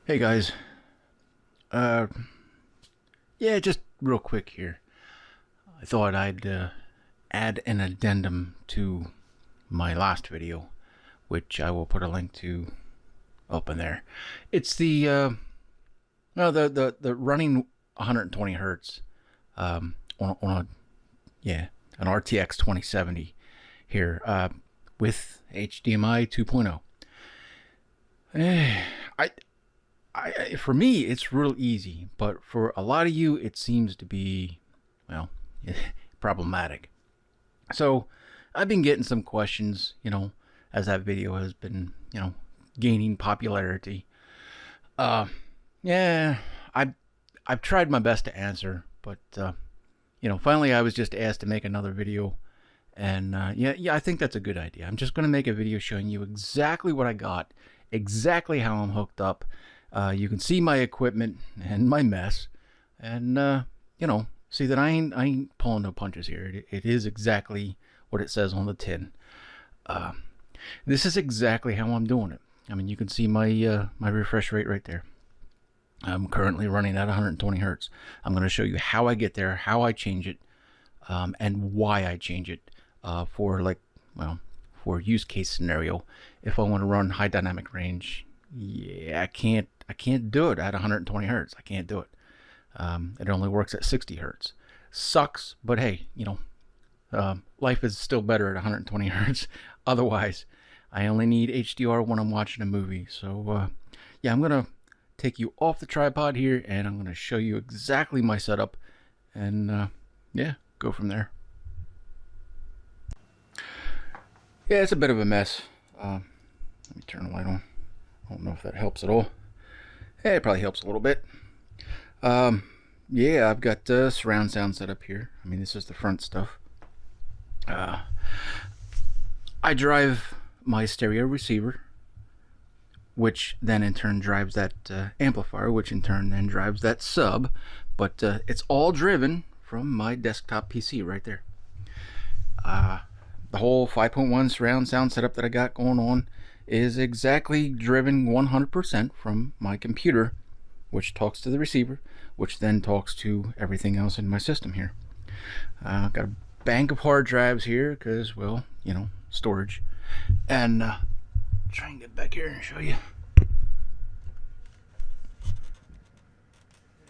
Hey guys, uh, yeah, just real quick here. I thought I'd add an addendum to my last video, which I will put a link to up in there. It's the the running 120 hertz on a an RTX 2070 here with HDMI 2.0. For me, it's real easy, but for a lot of you, it seems to be, well, problematic. So, I've been getting some questions, as that video has been, gaining popularity. Uh, yeah, I've tried my best to answer, but finally, I was just asked to make another video, and I think that's a good idea. I'm just gonna make a video showing you exactly what I got, exactly how I'm hooked up. You can see my equipment and my mess, and see that I ain't pulling no punches here. It is exactly what it says on the tin. This is exactly how I'm doing it. I mean, you can see my my refresh rate right there. I'm currently running at 120 hertz. I'm going to show you how I get there, how I change it, and why I change it for use case scenario. If I want to run high dynamic range, yeah, I can't do it at 120 hertz. I can't do it. It only works at 60 hertz. Sucks, but hey, life is still better at 120 hertz. Otherwise, I only need HDR when I'm watching a movie. So I'm gonna take you off the tripod here, and I'm gonna show you exactly my setup, and go from there. Yeah, it's a bit of a mess. Let me turn the light on. I don't know if that helps at all. Yeah, it probably helps a little bit. I've got surround sound set up here. I mean, this is the front stuff. I drive my stereo receiver, which then in turn drives that amplifier, which in turn then drives that sub. But it's all driven from my desktop PC right there. The whole 5.1 surround sound setup that I got going on is exactly driven 100% from my computer, which talks to the receiver, which then talks to everything else in my system here. Got a bank of hard drives here because, well, storage. And try and get back here and show you.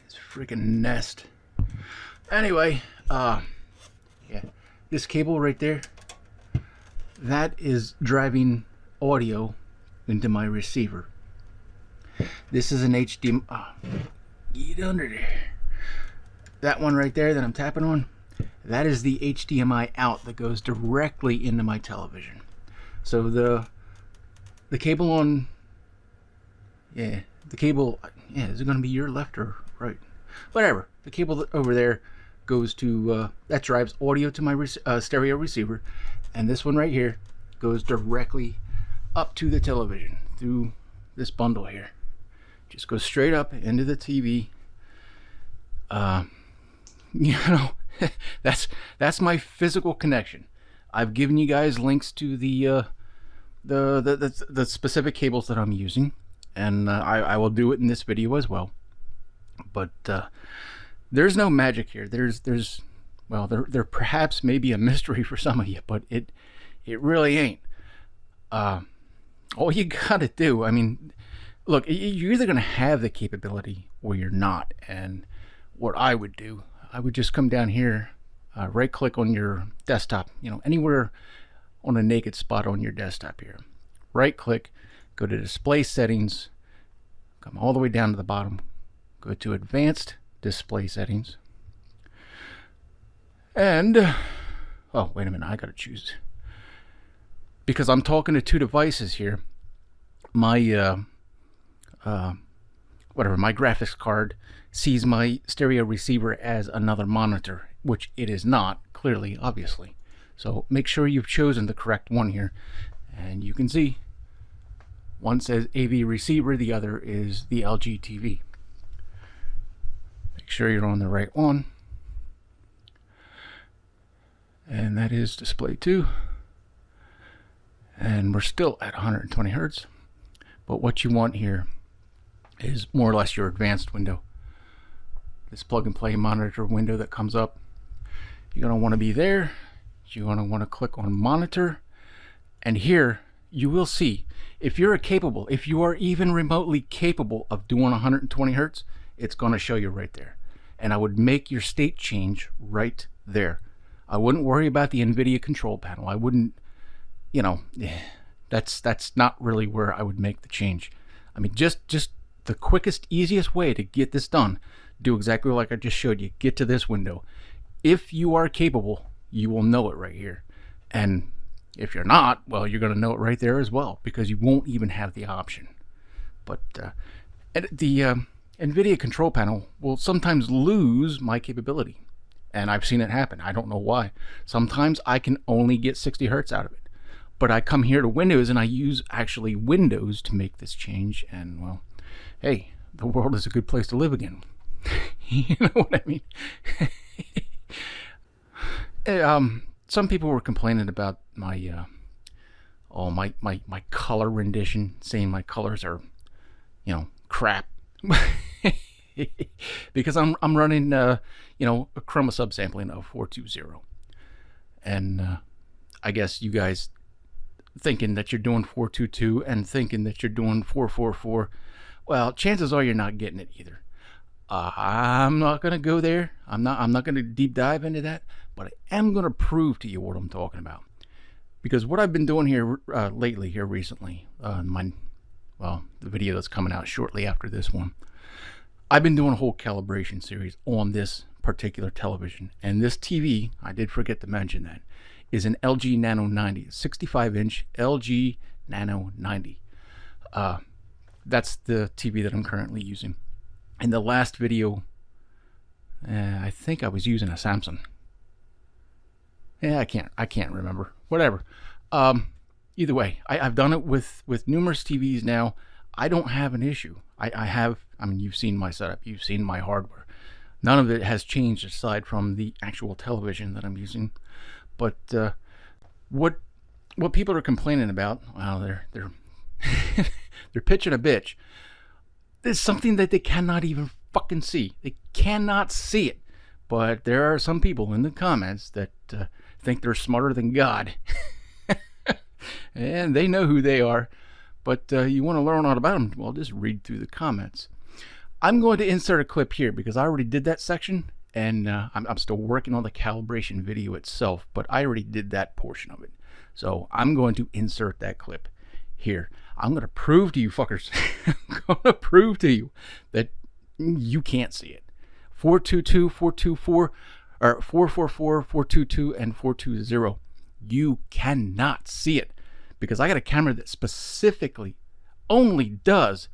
This freaking nest. Anyway, this cable right there, that is driving audio into my receiver. This is an HDMI. Get under there. That one right there that I'm tapping on, that is the HDMI out that goes directly into my television. So the cable on, is it going to be your left or right? Whatever. The cable over there goes to that drives audio to my stereo receiver, and this one right here goes directly up to the television through this bundle here. Just goes straight up into the TV. That's my physical connection. I've given you guys links to the specific cables that I'm using, and I will do it in this video as well. But there's no magic here. There perhaps may be a mystery for some of you, but it really ain't. All you gotta do, I mean, look, you're either gonna have the capability or you're not. And what I would do, I would just come down here, right click on your desktop, anywhere on a naked spot on your desktop here. Right click, go to display settings, come all the way down to the bottom, go to advanced display settings. And, oh, wait a minute, I gotta choose. Because I'm talking to two devices here. My my graphics card sees my stereo receiver as another monitor, which it is not, clearly, obviously. So make sure you've chosen the correct one here. And you can see one says AV receiver, the other is the LG TV. Make sure you're on the right one. And that is display 2. And we're still at 120 hertz. But what you want here is more or less your advanced window. This plug and play monitor window that comes up. You're going to want to be there. You're going to want to click on monitor. And here you will see if you are even remotely capable of doing 120 hertz, it's going to show you right there. And I would make your state change right there. I wouldn't worry about the NVIDIA control panel. I wouldn't, that's not really where I would make the change. I mean, just the quickest, easiest way to get this done, do exactly like I just showed you. Get to this window. If you are capable, you will know it right here. And if you're not, well, you're going to know it right there as well, because you won't even have the option. But the NVIDIA control panel will sometimes lose my capability. And I've seen it happen. I don't know why. Sometimes I can only get 60 hertz out of it. But I come here to Windows and I use actually Windows to make this change. And, well, hey, the world is a good place to live again. You know what I mean? Some people were complaining about my my color rendition, saying my colors are, crap. Because I'm running a chroma subsampling of 420, and I guess you guys thinking that you're doing 422 and thinking that you're doing 444. Well, chances are you're not getting it either. I'm not going to go there. I'm not going to deep dive into that, but I am going to prove to you what I'm talking about. Because what I've been doing here recently, the video that's coming out shortly after this one, I've been doing a whole calibration series on this particular television. And this TV, I did forget to mention that, is an LG Nano 90, 65-inch LG Nano 90. That's the TV that I'm currently using. In the last video, I think I was using a Samsung. Yeah, I can't remember. Whatever. Either way, I've done it with numerous TVs now. I don't have an issue. I mean, you've seen my setup. You've seen my hardware. None of it has changed aside from the actual television that I'm using. But what people are complaining about, well, they're they're pitching a bitch. There's something that they cannot even fucking see. They cannot see it. But there are some people in the comments that think they're smarter than God. And they know who they are. But you want to learn all about them, well, just read through the comments. I'm going to insert a clip here because I already did that section. And I'm still working on the calibration video itself. But I already did that portion of it. So I'm going to insert that clip here. I'm going to prove to you fuckers, I'm going to prove to you that you can't see it. 422, 424, or 444, 422, and 420. You cannot see it because I got a camera that specifically only does,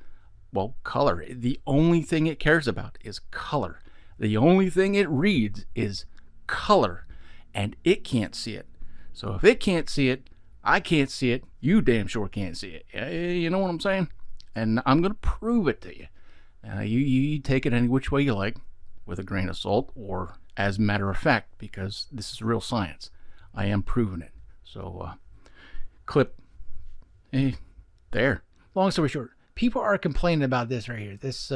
well, color. The only thing it cares about is color. The only thing it reads is color, and it can't see it. So if it can't see it, I can't see it. You damn sure can't see it. You know what I'm saying? And I'm going to prove it to you. You take it any which way you like, with a grain of salt, or as a matter of fact, because this is real science. I am proving it. So, clip. There. Long story short, people are complaining about this right here. This,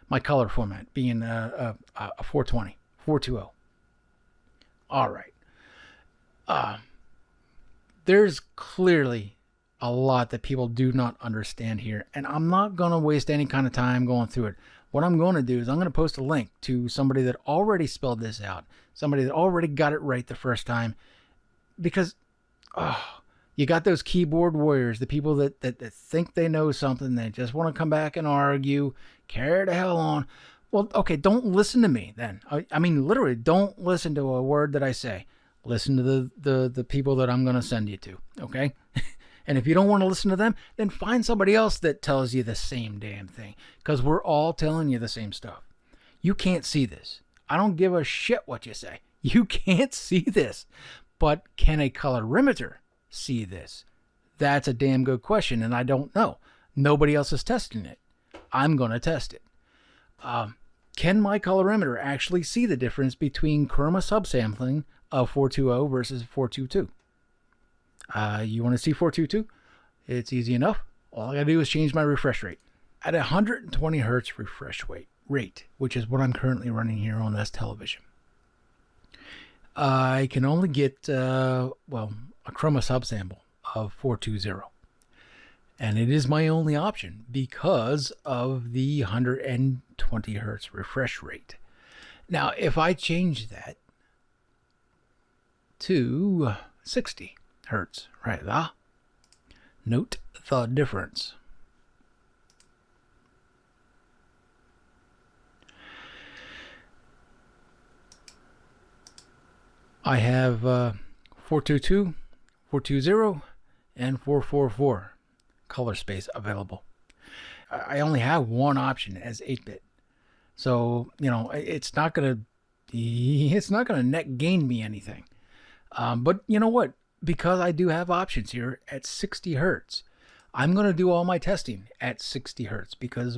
my color format being a 420, 420. All right. There's clearly a lot that people do not understand here, and I'm not going to waste any kind of time going through it. What I'm going to do is I'm going to post a link to somebody that already spelled this out, somebody that already got it right the first time, because you got those keyboard warriors, the people that think they know something, they just want to come back and argue, carry the hell on. Well, okay, don't listen to me then. I mean, literally, don't listen to a word that I say. Listen to the people that I'm going to send you to, okay? And if you don't want to listen to them, then find somebody else that tells you the same damn thing, because we're all telling you the same stuff. You can't see this. I don't give a shit what you say. You can't see this. But can a colorimeter see this? That's a damn good question, and I don't know. Nobody else is testing it. I'm going to test it. Can my colorimeter actually see the difference between chroma subsampling of 420 versus 422? You want to see 422? It's easy enough. All I got to do is change my refresh rate. at 120 hertz refresh rate, which is what I'm currently running here on this television, I can only get, a chroma subsample of 420. And it is my only option because of the 120 hertz refresh rate. Now, if I change that to 60 hertz, right there, note the difference. I have 422, 420, and 444 color space available. I only have one option as 8-bit. So, it's not gonna net gain me anything. But you know what? Because I do have options here at 60 hertz, I'm gonna do all my testing at 60 hertz because,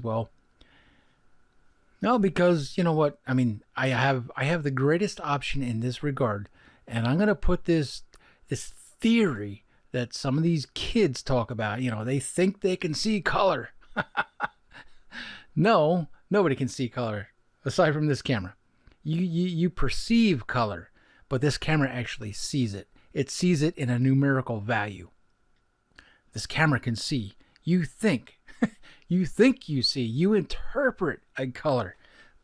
because you know what? I mean, I have the greatest option in this regard, and I'm gonna put this theory that some of these kids talk about. They think they can see color. No, nobody can see color aside from this camera. You perceive color, but this camera actually sees it. It sees it in a numerical value. This camera can see. You think. You think you see. You interpret a color.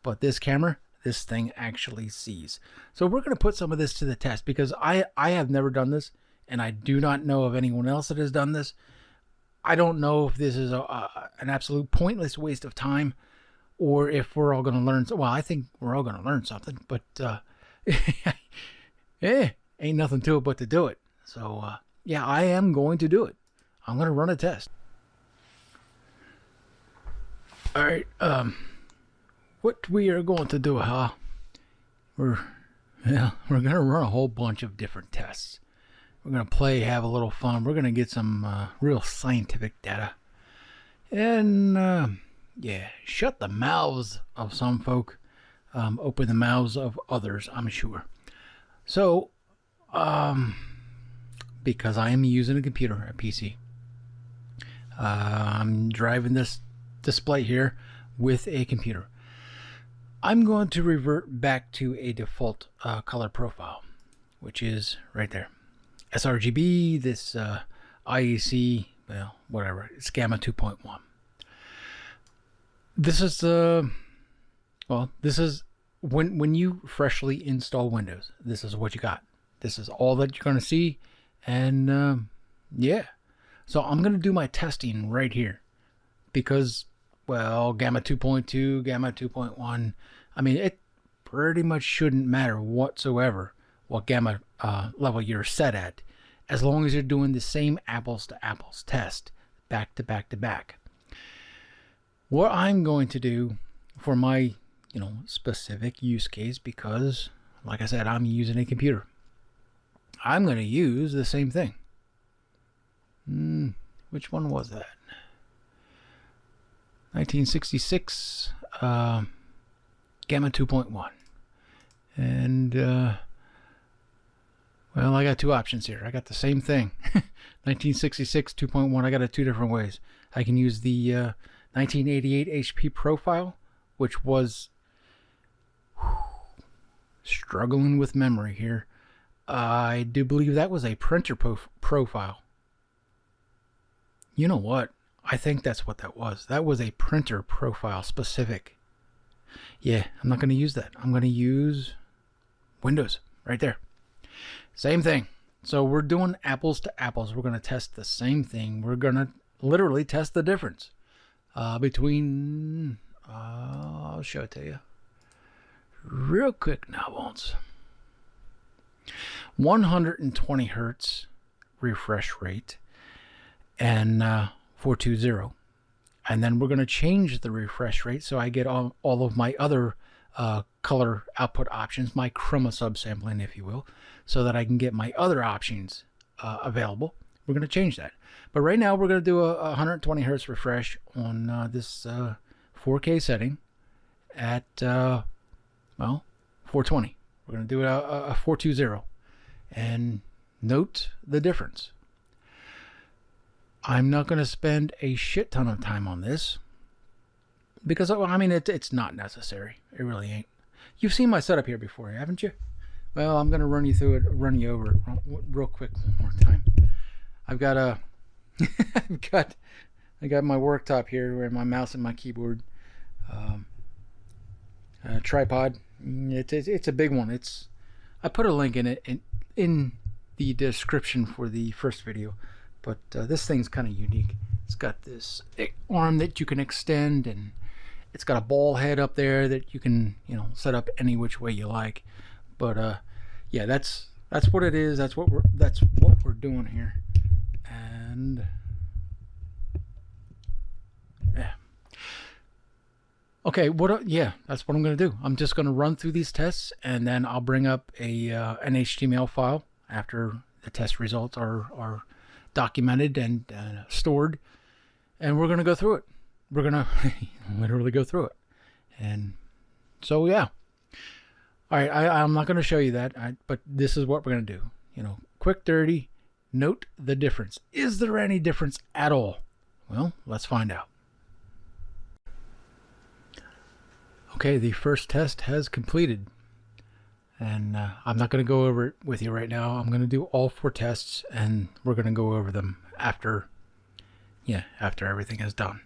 But this camera, this thing actually sees. So we're going to put some of this to the test because I have never done this, and I do not know of anyone else that has done this. I don't know if this is an absolute pointless waste of time or if we're all going to learn. Well, I think we're all going to learn something, but ain't nothing to it but to do it. So, I am going to do it. I'm going to run a test. All right. What we are going to do, we're going to run a whole bunch of different tests. We're going to play, have a little fun. We're going to get some real scientific data. And, shut the mouths of some folk. Open the mouths of others, I'm sure. So, because I am using a computer, a PC, I'm driving this display here with a computer. I'm going to revert back to a default color profile, which is right there. sRGB, this IEC, whatever, it's gamma 2.1. This is this is when you freshly install Windows, this is what you got. This is all that you're going to see. And so I'm going to do my testing right here because, gamma 2.2, gamma 2.1, I mean, it pretty much shouldn't matter whatsoever what gamma level you're set at, as long as you're doing the same apples to apples test back to back to back. What I'm going to do for my specific use case, because like I said, I'm using a computer, I'm going to use the same thing. Which one was that? 1966 gamma 2.1. And I got two options here. I got the same thing. 1966 2.1. I got it two different ways. I can use the 1988 HP profile, which was struggling with memory here. I do believe that was a printer profile. You know what? I think that's what that was. That was a printer profile specific. Yeah, I'm not going to use that. I'm going to use Windows right there. Same thing. So we're doing apples to apples. We're going to test the same thing. We're going to literally test the difference between, I'll show it to you real quick now once. 120 hertz refresh rate and 420. And then we're going to change the refresh rate so I get all of my other color output options, my chroma subsampling, if you will, so that I can get my other options available. We're going to change that. But right now we're going to do a 120 hertz refresh on this 4K setting at, 420. We're going to do a 420. And note the difference. I'm not going to spend a shit ton of time on this because I mean it's not necessary. It really ain't. You've seen my setup here before, haven't you? Well, I'm gonna run you through it, run you over it real quick one more time. I've got a, I got my worktop here where my mouse and my keyboard, tripod. It's a big one. I put a link in it in the description for the first video, but this thing's kind of unique. It's got this arm that you can extend, and it's got a ball head up there that you can, set up any which way you like. But yeah, that's what it is. That's what we're doing here. And yeah. Okay, yeah, that's what I'm going to do. I'm just going to run through these tests, and then I'll bring up an HTML file after the test results are documented and stored, and we're going to go through it. We're going to literally go through it. And so, yeah. All right, I'm not going to show you that, but this is what we're going to do. Quick, dirty, note the difference. Is there any difference at all? Well, let's find out. Okay, the first test has completed, and I'm not going to go over it with you right now. I'm going to do all 4 tests, and we're going to go over them after everything is done.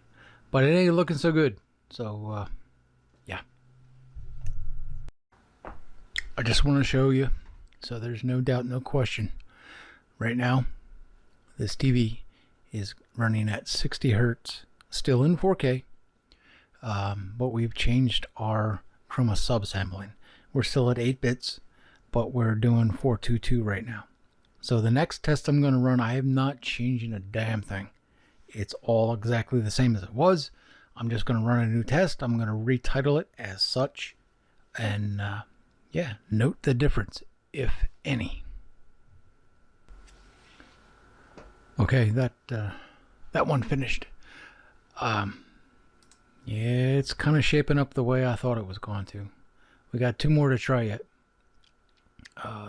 But it ain't looking so good, so yeah. I just want to show you, so there's no doubt, no question. Right now, this TV is running at 60 hertz, still in 4K. But we've changed our chroma subsampling. We're still at 8 bits, but we're doing 422 right now. So the next test I'm going to run, I am not changing a damn thing. It's all exactly the same as it was. I'm just going to run a new test. I'm going to retitle it as such, and yeah, note the difference, if any. Okay, that one finished. Yeah, it's kind of shaping up the way I thought it was going to. We got 2 more to try yet.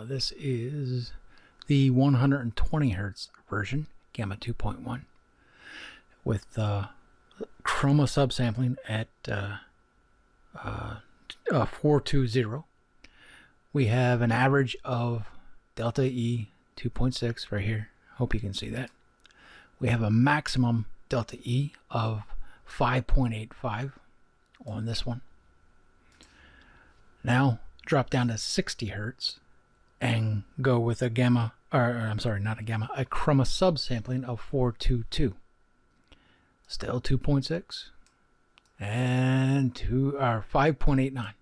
This is the 120 hertz version, gamma 2.1, with chroma subsampling at 420. We have an average of delta E 2.6 right here. Hope you can see that. We have a maximum delta E of 5.85 on this one. Now drop down to 60 hertz and go with a gamma, or I'm sorry, not a gamma, a chroma subsampling of 422. Still 2.6 and 5.89,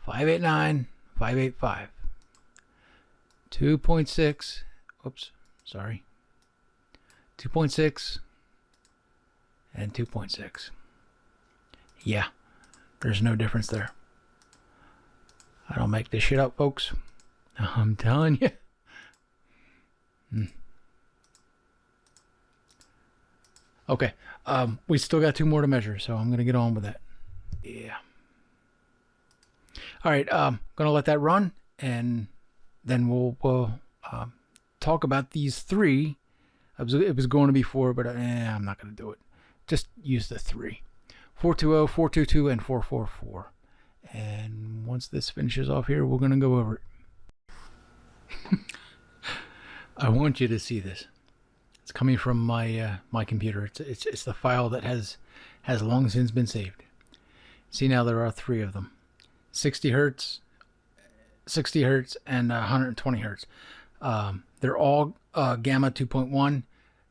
589, 585, 2.6. Oops, sorry. 2.6 and 2.6. Yeah, there's no difference there. I don't make this shit up, folks. I'm telling you. Okay, we still got 2 more to measure, so I'm going to get on with that. Yeah. All right, I'm going to let that run, and then we'll talk about these 3. It was going to be 4, but I'm not going to do it. Just use the 3. 420, 422, and 444. And once this finishes off here, we're going to go over it. I want you to see this. It's coming from my my computer. It's the file that has long since been saved. See, now there are 3 of them. 60 hertz, and 120 hertz. They're all gamma 2.1.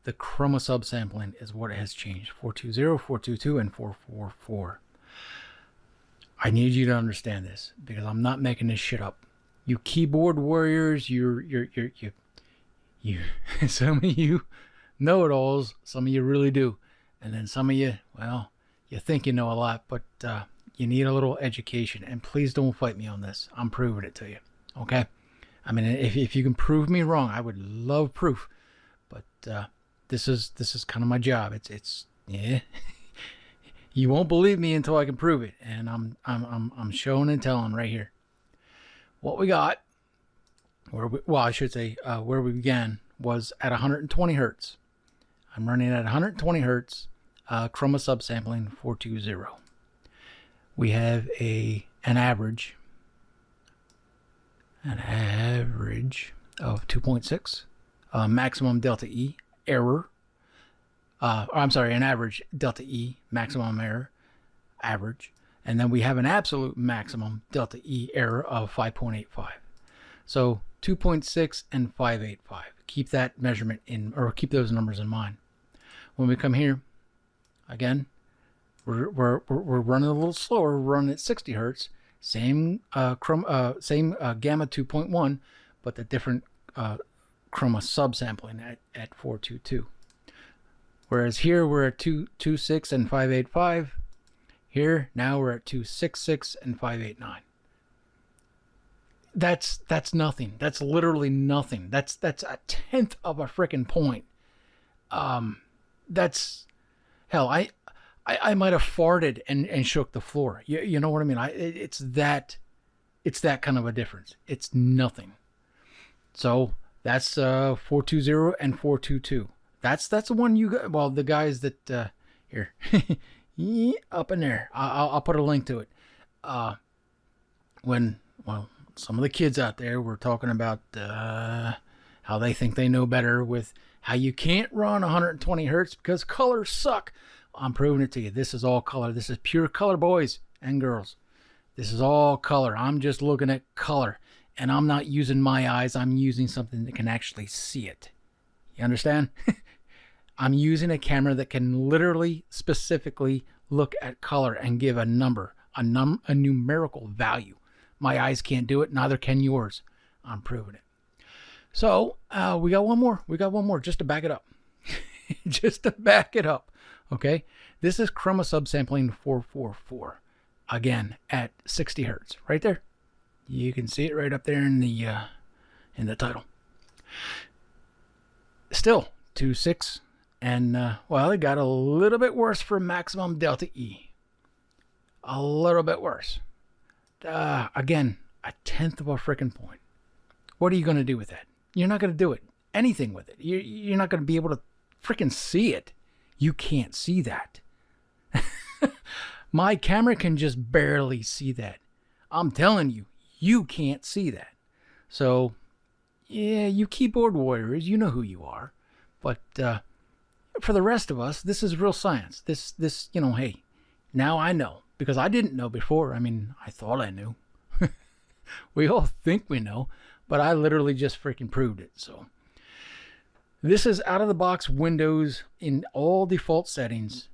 The chroma subsampling is what has changed. 420, 422, and 444. I need you to understand this, because I'm not making this shit up. You keyboard warriors, you some of you know-it-alls, some of you really do. And then some of you, well, you think you know a lot, but you need a little education. And please don't fight me on this. I'm proving it to you. Okay? I mean, if you can prove me wrong, I would love proof. But this is kind of my job. It's yeah. You won't believe me until I can prove it, and I'm showing and telling right here. What we got, I should say, where we began was at 120 hertz. I'm running at 120 hertz, chroma subsampling 420. we have an average of 2.6, maximum delta E error. I'm sorry, an average delta E maximum error, average. And then we have an absolute maximum delta E error of 5.85. So 2.6 and 5.85. Keep that measurement in, or keep those numbers in mind. When we come here, again, we're running a little slower. We're running at 60 hertz. Same gamma 2.1, but the different chroma subsampling at 422. Whereas here we're at 2.26 and 5.85. Here now we're at 2.66 and 5.89. That's nothing. That's literally nothing. That's a tenth of a freaking point. That's hell. I might have farted and shook the floor. You know what I mean? It's that kind of a difference. It's nothing. So that's 420 and 422. That's the one you got. Well, the guys that here up in there. I'll put a link to it. Some of the kids out there were talking about how they think they know better with how you can't run 120 hertz because colors suck. I'm proving it to you. This is all color. This is pure color, boys and girls. This is all color. I'm just looking at color, and I'm not using my eyes. I'm using something that can actually see it. You understand? I'm using a camera that can literally, specifically look at color and give a number, a numerical value. My eyes can't do it. Neither can yours. I'm proving it. So we got one more. We got one more just to back it up. Just to back it up. Okay. This is chroma subsampling 444. Again, at 60 hertz. Right there. You can see it right up there in the title. Still 2.6. And, well, it got a little bit worse for maximum delta E. A little bit worse. Again, a tenth of a freaking point. What are you going to do with that? You're not going to do anything with it. You're not going to be able to freaking see it. You can't see that. My camera can just barely see that. I'm telling you, you can't see that. So, yeah, you keyboard warriors, you know who you are. But for the rest of us, this is real science. This, hey, now I know. Because I didn't know before. I mean, I thought I knew. We all think we know. But I literally just freaking proved it. So this is out of the box Windows in all default settings.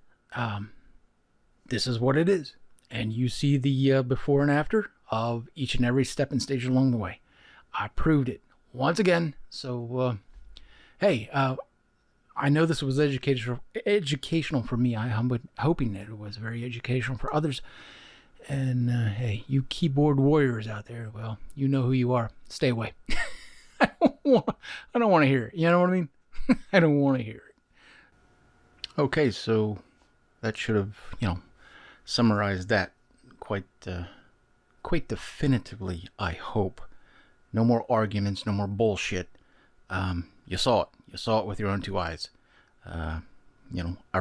This is what it is. And you see the before and after of each and every step and stage along the way. I proved it once again. So, hey, I know this was educational for me. I'm hoping that it was very educational for others. And hey, you keyboard warriors out there, well, you know who you are. Stay away. I don't want to hear it. You know what I mean? I don't want to hear it. Okay, so that should have, summarized that quite definitively, I hope. No more arguments, no more bullshit. You saw it. You saw it with your own two eyes. A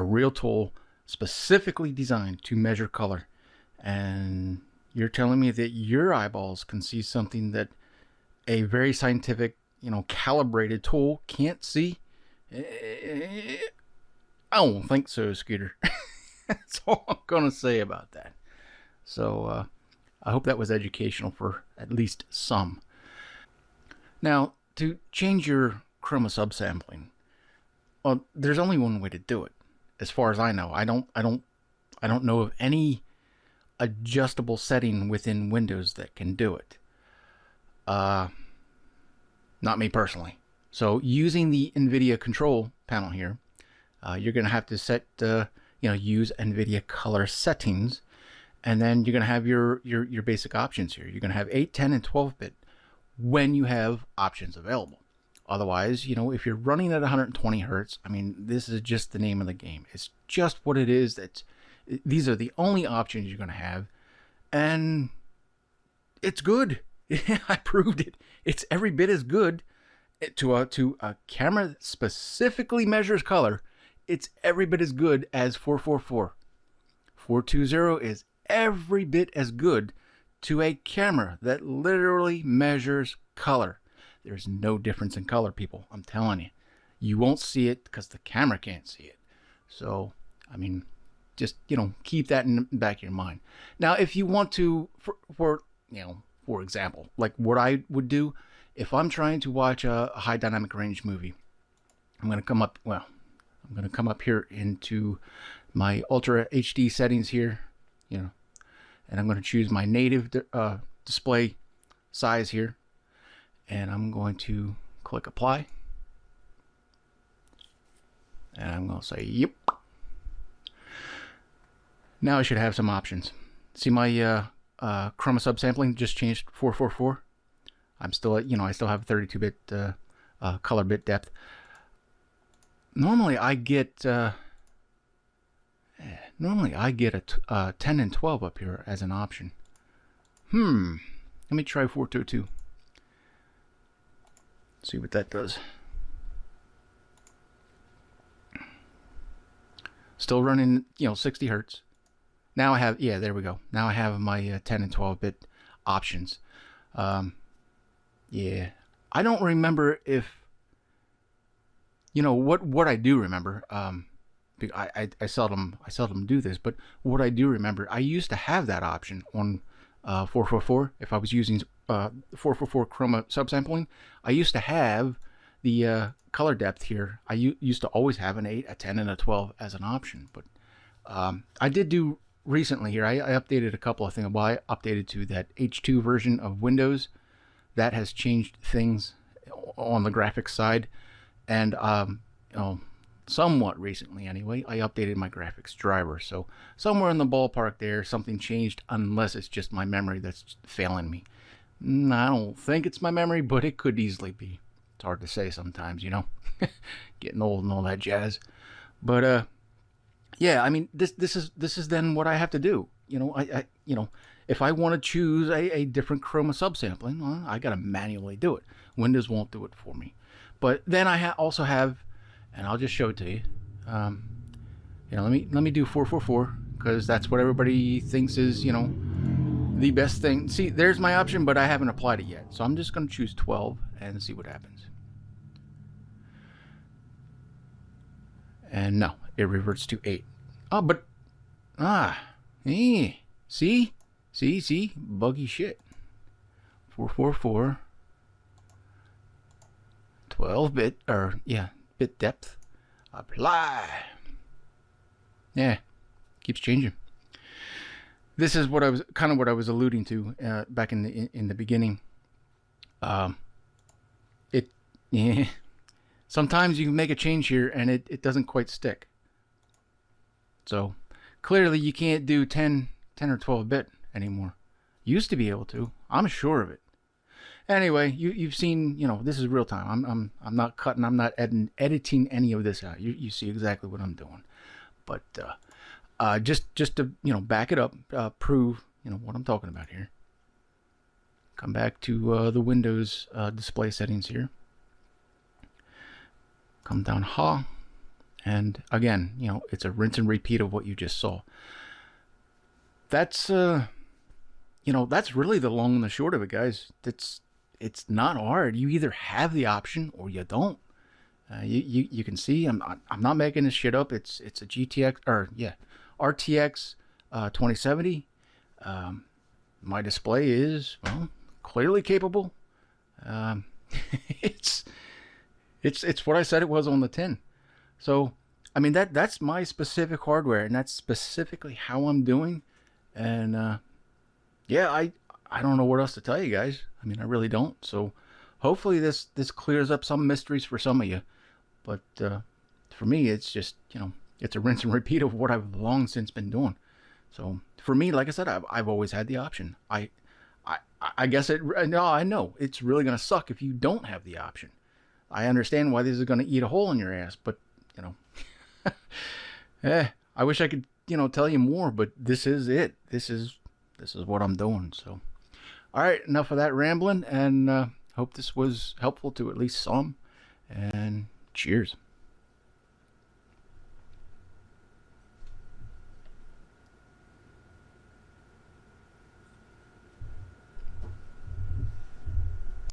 real tool specifically designed to measure color. And you're telling me that your eyeballs can see something that a very scientific, calibrated tool can't see? I don't think so, Scooter. That's all I'm going to say about that. So I hope that was educational for at least some. Now, to change your chroma subsampling, well, there's only one way to do it, as far as I know. I don't know of any adjustable setting within Windows that can do it. Not me personally. So using the NVIDIA control panel here, you're going to have to set, use NVIDIA color settings, and then you're going to have your basic options here. You're going to have 8, 10, and 12-bit when you have options available. Otherwise, if you're running at 120 hertz, I mean, this is just the name of the game. It's just what it is. These are the only options you're going to have, and it's good. I proved it. It's every bit as good to a camera that specifically measures color. It's every bit as good as 444. 420 is every bit as good to a camera that literally measures color. There's no difference in color, people. I'm telling you. You won't see it because the camera can't see it. So, I mean, just, keep that in the back of your mind. Now, if you want to, for example, like what I would do if I'm trying to watch a high dynamic range movie, I'm going to come up here into my Ultra HD settings here, and I'm going to choose my native display size here, and I'm going to click apply, and I'm going to say yep. Now I should have some options. See, my chroma subsampling just changed 444. I'm still at, I still have 32-bit color bit depth. Normally I get a 10 and 12 up here as an option. Let me try 422. See what that does. Still running, 60 hertz. Now I have, there we go. Now I have my 10 and 12-bit options. Yeah, I don't remember if, what I do remember. I seldom do this, but what I do remember, I used to have that option on 444. If I was using 444 chroma subsampling, I used to have the color depth here. I used to always have an 8, a 10, and a 12 as an option. But I did do recently here. I updated a couple of things. Well, I updated to that H2 version of Windows. That has changed things on the graphics side, and somewhat recently anyway, I updated my graphics driver. So somewhere in the ballpark there, something changed, unless it's just my memory that's failing me. I don't think it's my memory, but it could easily be. It's hard to say sometimes, getting old and all that jazz. But yeah, I mean, this is then what I have to do. I if I want to choose a different chroma subsampling, well, I got to manually do it. Windows won't do it for me. But then I also have, and I'll just show it to you. Let me do 444, because that's what everybody thinks is, the best thing. See, there's my option, but I haven't applied it yet. So I'm just going to choose 12 and see what happens. And no, it reverts to 8. Oh, but see, buggy shit. 444, 12-bit, bit depth. Apply. Yeah, keeps changing. This is what I was alluding to back in the beginning. Sometimes you can make a change here and it doesn't quite stick. So clearly you can't do 10 or 12-bit anymore. Used to be able to. I'm sure of it. Anyway, you've seen, this is real time. I'm not cutting. I'm not editing any of this out. You see exactly what I'm doing. But just to back it up, prove what I'm talking about here. Come back to the Windows display settings here. Come down and again, it's a rinse and repeat of what you just saw. That's that's really the long and the short of it, guys. It's not hard. You either have the option or you don't. You can see I'm not making this shit up. It's a RTX 2070. My display is, well, clearly capable. It's what I said it was on the tin. So I mean that's my specific hardware, and that's specifically how I'm doing. And yeah, I don't know what else to tell you guys. I mean, I really don't. So hopefully this clears up some mysteries for some of you. But for me, it's just, it's a rinse and repeat of what I've long since been doing. So for me, like I said, I've always had the option. I guess I know it's really going to suck if you don't have the option. I understand why this is going to eat a hole in your ass, but I wish I could, tell you more, but this is it. This is what I'm doing. So, all right, enough of that rambling, and hope this was helpful to at least some, and cheers.